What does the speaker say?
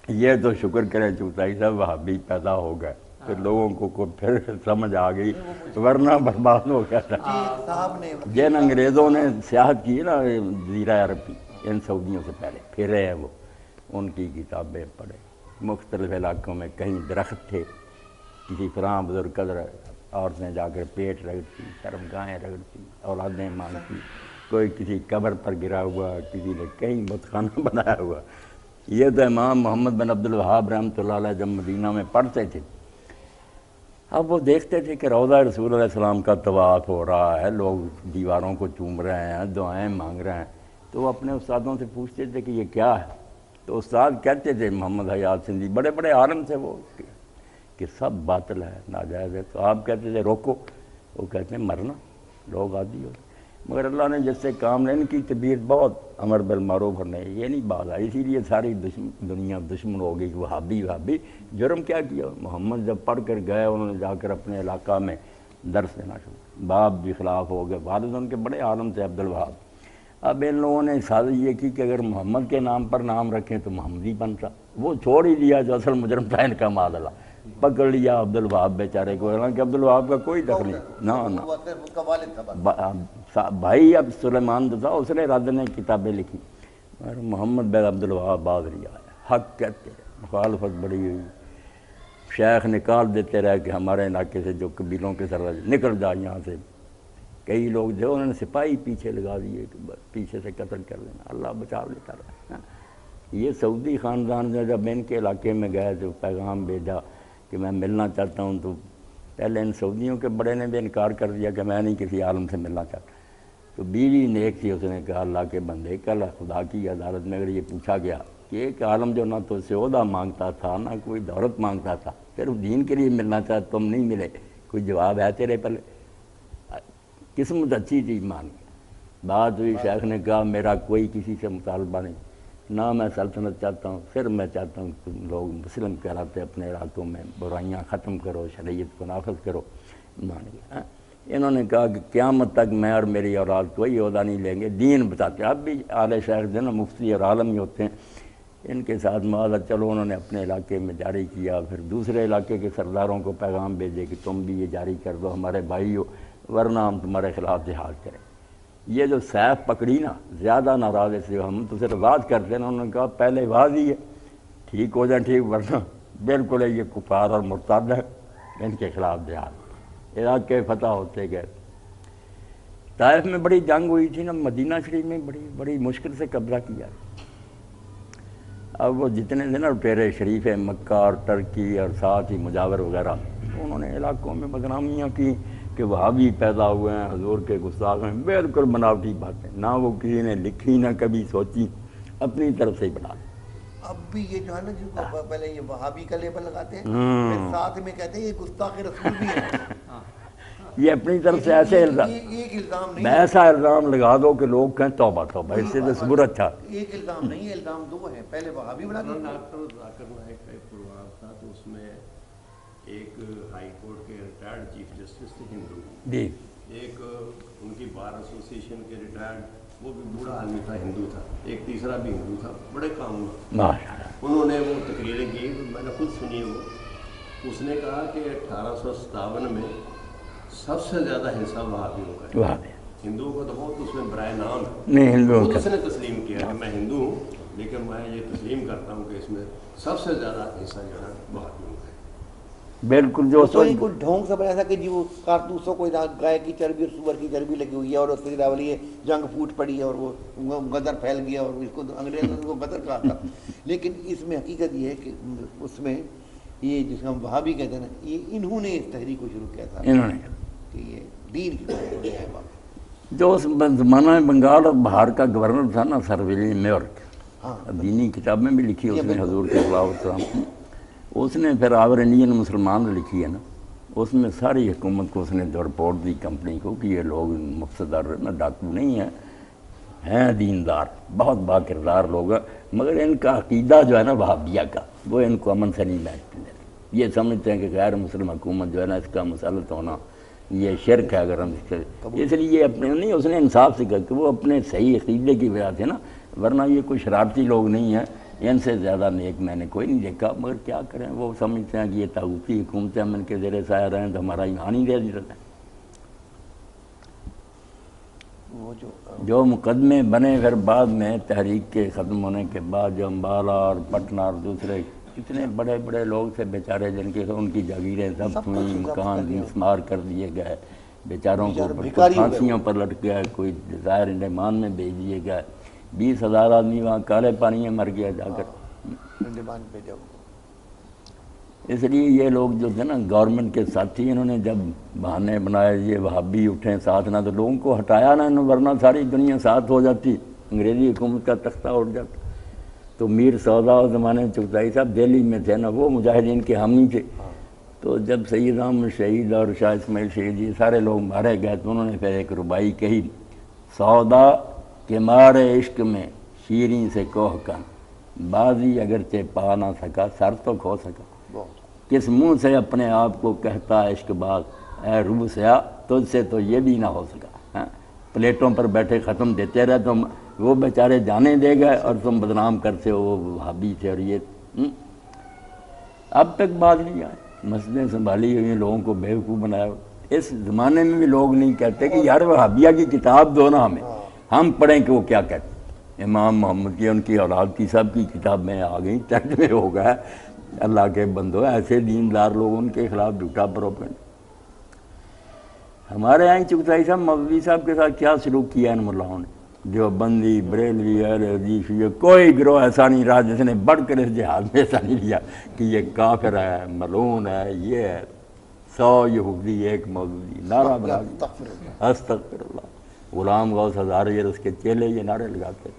یہ تو شکر کریں چوتائی صاحب وہابی پیدا ہو گئے، پھر لوگوں کو پھر سمجھ آ گئی، ورنہ برباد ہو گیا تھا۔ صاحب نے جن انگریزوں نے سیاحت کی نا جزیرہ عرب کی، ان سعودیوں سے پہلے پھرے ہیں وہ، ان کی کتابیں پڑھے، مختلف علاقوں میں کہیں درخت تھے، کسی فلاں بزرگ قدر عورتیں جا کر پیٹ رگڑتی، شرمگاہیں رگڑتی، اولادیں مانگتی، کوئی کسی قبر پر گرا ہوا، کسی نے کہیں بت خانہ بنایا ہوا۔ یہ تو امام محمد بن عبد الوہاب رحمۃ اللہ علیہ جب مدینہ میں پڑھتے تھے، اب وہ دیکھتے تھے کہ روضہ رسول علیہ السلام کا طواف ہو رہا ہے، لوگ دیواروں کو چوم رہے ہیں، دعائیں مانگ رہے ہیں، تو وہ اپنے استادوں سے پوچھتے تھے کہ یہ کیا ہے؟ تو استاد کہتے تھے، محمد حیات سندھی بڑے بڑے عالم تھے وہ، کہ سب باطل ہے، ناجائز ہے۔ تو آپ کہتے تھے روکو، وہ کہتے ہیں مرنا، لوگ عادی ہو۔ مگر اللہ نے جس سے کام لے، ان کی طبیعت بہت امر بالمعروف اور نہیں، یہ نہیں بات آئی، اسی لیے ساری دنیا دشمن ہو گئی کہ وہابی وہابی۔ جرم کیا کیا؟ محمد جب پڑھ کر گئے، انہوں نے جا کر اپنے علاقہ میں درس دینا شروع، باپ بھی خلاف ہو گئے، والد ان کے بڑے عالم تھے عبد الوہاب۔ اب ان لوگوں نے سازش یہ کی کہ اگر محمد کے نام پر نام رکھیں تو محمدی بنتا، وہ چھوڑ ہی دیا جو اصل مجرم تھا ان کا، معاذ اللہ، پکڑ لیا عبد الوہاب بیچارے کو، حالانکہ عبد الوہاب کا کوئی دخل نہیں، بھائی اب سلیمان تھا، اس نے رد نے کتابیں لکھی، اور محمد بن عبد الوہاب باز لیا ہے، حق کہتے ہیں، مخالفت بڑی ہوئی، شیخ نکال دیتے رہے کہ ہمارے علاقے سے جو قبیلوں کے سردار نکل جا یہاں سے، کئی لوگ جو انہوں نے سپاہی پیچھے لگا دیے کہ پیچھے سے قتل کر لینا، اللہ بچا لیتا رہا۔ یہ سعودی خاندان نے جب ان کے علاقے میں گئے تو پیغام بھیجا کہ میں ملنا چاہتا ہوں، تو پہلے ان سعودیوں کے بڑے نے بھی انکار کر دیا کہ میں نہیں کسی عالم سے ملنا چاہتا۔ تو بیوی نیک تھی، اس نے کہا اللہ کے بندے، کل خدا کی عدالت میں اگر یہ پوچھا گیا کہ ایک عالم جو نہ تو سے عہدہ مانگتا تھا نہ کوئی دولت مانگتا تھا، صرف دین کے لیے ملنا چاہتا، تم نہیں ملے، کوئی جواب ہے تیرے پہلے؟ قسمت اچھی تھی، مان گیا۔ بات ہوئی، شیخ نے کہا میرا کوئی کسی سے مطالبہ نہیں، نہ میں سلطنت چاہتا ہوں، صرف میں چاہتا ہوں کہ تم لوگ مسلم کہلاتے اپنے علاقوں میں برائیاں ختم کرو، شریعت کو نافذ کرو، مان گیا۔ انہوں نے کہا کہ قیامت تک میں اور میری اولاد کوئی عہدہ نہیں لیں گے، دین بتاتے ہیں۔ اب بھی اعلی شیخ جو نا مفتی اور عالم ہی ہوتے ہیں، ان کے ساتھ معاہدہ چلو انہوں نے اپنے علاقے میں جاری کیا، پھر دوسرے علاقے کے سرداروں کو پیغام بھیجے کہ تم بھی یہ جاری کر دو، ہمارے بھائی ہو، ورنہ ہم تمہارے خلاف جہاد کریں۔ یہ جو سیف پکڑی نا، زیادہ ناراض سے ہم تو صرف واز کرتے ہیں، انہوں نے کہا پہلے واز ہی ہے، ٹھیک ہو جائیں ٹھیک، ورنہ بالکل یہ کفار اور مرتد ہے، ان کے خلاف جہاد۔ علاقے فتح ہوتے گئے۔ طائف میں بڑی جنگ ہوئی تھی نا، مدینہ شریف میں بڑی مشکل سے قبضہ کیا۔ اب وہ جتنے تھے نا ٹیرے شریف مکہ اور ترکی اور ساتھ ہی مجاور وغیرہ، انہوں نے علاقوں میں بدنامیاں کی کہ وہابی پیدا ہوئے ہیں، حضور کے گستاخ ہیں، بالکل بناوٹی باتیں، نہ وہ کسی نے لکھی نہ کبھی سوچی، اپنی طرف سے ہی بنا۔ اب بھی یہ جو ہے نا، جن کو پہلے یہ وہابی کا لیبل لگاتے ہیں، پھر ساتھ میں کہتے ہیں یہ گستاخ رسول بھی ہے۔ یہ اپنی طرف سے ایسے ایک الزام نہیں، ایسا الزام لگا دو کہ لوگ کہیں توبہ توبہ، اس سے تو صبر اچھا۔ ایک الزام نہیں، الزام دو ہیں، پہلے وہابی بنا دو۔ ڈاکٹر ذاکر نائک کا ایک پروگرام تھا، تو اس میں ایک ہائی کورٹ کے ریٹائرڈ چیف جسٹس تھے ہندو جی، ایک ان کی بار ایسوسیشن کے ریٹائرڈ، وہ بھی بوڑھا آدمی تھا، ہندو تھا، ایک تیسرا بھی ہندو تھا، بڑے کام ہوا۔ انہوں نے وہ تقریریں کی، میں نے خود سنی وہ۔ اس نے کہا کہ 1857 میں سب سے زیادہ حصہ وہابیوں کا ہے، ہندوؤں کا تو بہت اس میں برائے نام ہے، نہیں ہندوؤں خود کا اس نے تسلیم کیا کہ میں ہندو ہوں، لیکن میں یہ تسلیم کرتا ہوں کہ اس میں سب سے زیادہ حصہ جو ہے وہابیوں کا ہے۔ بالکل جو تو کوئی ڈھونگ سے بنا تھا کہ جی وہ کارتوسوں کو گائے کی چربی اور سور کی چربی لگی ہوئی ہے، اور اس پہ والی جنگ پھوٹ پڑی ہے اور وہ غدر پھیل گیا، اور اس کو انگریزوں نے غدر کہا تھا۔ لیکن اس میں حقیقت یہ ہے کہ اس میں یہ جس کو ہم وہابی کہتے ہیں نا، یہ انہوں نے اس تحریک کو شروع کیا تھا، انہوں نے کہ یہ دین کی طرف ہے۔ جو اس زمانہ بنگال اور بہار کا گورنر تھا نا، سر ولیم میورک، دینی کتابیں بھی لکھی اس نے حضور کے خلاف السلام کی، اس نے پھر آور انڈین مسلمان لکھی ہے نا، اس میں ساری حکومت کو اس نے جو رپورٹ دی کمپنی کو کہ یہ لوگ مفسد اور ڈاکو نہیں ہیں دیندار، بہت با کردار لوگ ہیں، مگر ان کا عقیدہ جو ہے نا وہابیہ کا، وہ ان کو امن سے نہیں بیٹھتے، یہ سمجھتے ہیں کہ غیر مسلم حکومت جو ہے نا اس کا مسلط ہونا یہ شرک ہے، اگر ہم اس لیے یہ اپنے نہیں، اس نے انصاف سے کہا کہ وہ اپنے صحیح عقیدے کی وجہ سے نا، ورنہ یہ کوئی شرارتی لوگ نہیں ہیں، ان سے زیادہ نیک میں نے کوئی نہیں دیکھا، مگر کیا کریں، وہ سمجھتے ہیں کہ یہ طاغوتی حکومتیں ہم ان کے زیر سایہ رہیں تو ہمارا ایمان ہی دے دیتا ہے۔ وہ جو مقدمے بنے پھر بعد میں تحریک کے ختم ہونے کے بعد، جو امبالہ اور پٹنہ اور دوسرے کتنے بڑے بڑے لوگ تھے بیچارے، جن کی ان کی جاگیریں ضبط ہوئیں، مکان مسمار کر دیے گئے، بیچاروں کو پھانسیوں پر لٹکیا، کوئی ظاہر انڈمان میں بھیج دیے گئے، 20,000 آدمی وہاں کالے پانی میں مر گیا جا کر۔ انڈمان پہ جاؤ، اس لیے یہ لوگ جو تھے نا گورنمنٹ کے ساتھی، انہوں نے جب بہانے بنائے یہ وہابی اٹھیں ساتھ نہ، تو لوگوں کو ہٹایا نہ انہوں، ورنہ ساری دنیا ساتھ ہو جاتی، انگریزی حکومت کا تختہ اٹھ جاتا۔ تو میر سودا اس زمانے میں چغتائی صاحب دہلی میں تھے نا، وہ مجاہدین کے حامی تھے۔ تو جب سید احمد شہید اور شاہ اسماعیل شہید یہ سارے لوگ مارے گئے، تو انہوں نے پھر ایک ربائی کہی، سودا کے مارے عشق میں شیریں سے کوہ کن، بازی اگرچہ پا نہ سکا سر تو کھو سکا۔ کس منہ سے اپنے آپ کو کہتا عشق باز، اے روح سیاہ تجھ سے تو یہ بھی نہ ہو سکا۔ پلیٹوں پر بیٹھے ختم دیتے رہے، تم وہ بیچارے جانے دے گئے اور تم بدنام کرتے ہو وہ وہابی تھے، اور یہ اب تک بات نہیں آئی، مسجدیں سنبھالی ہوئی، لوگوں کو بیوقوف بنایا۔ اس زمانے میں بھی لوگ نہیں کہتے کہ یار وہابیہ کی کتاب دو نا ہمیں، ہم پڑھیں کہ وہ کیا کہتے۔ امام محمد کی، ان کی اولاد کی، سب کی کتابیں آ گئیں، ترجمے ہو گئے۔ اللہ کے بندو، ایسے دیندار لوگ، ان کے خلاف جھوٹا پروپیگنڈا۔ ہمارے یہاں چغتائی صاحب مولوی صاحب کے ساتھ کیا سلوک کیا ان ملاؤں نے، جو بندی، بریلوی، اہل حدیث، یہ کوئی گروہ ایسا نہیں رہا جس نے بڑھ کر اس جہاد میں ایسا نہیں لیا کہ یہ کافر ہے، ملعون ہے، یہ ہے۔ 100 یہودی ایک مولوی، نعرہ بنا دیا، استغفر اللہ۔ غلام غوث ہزاروی اور اس کے چیلے یہ نعرے لگاتے تھے۔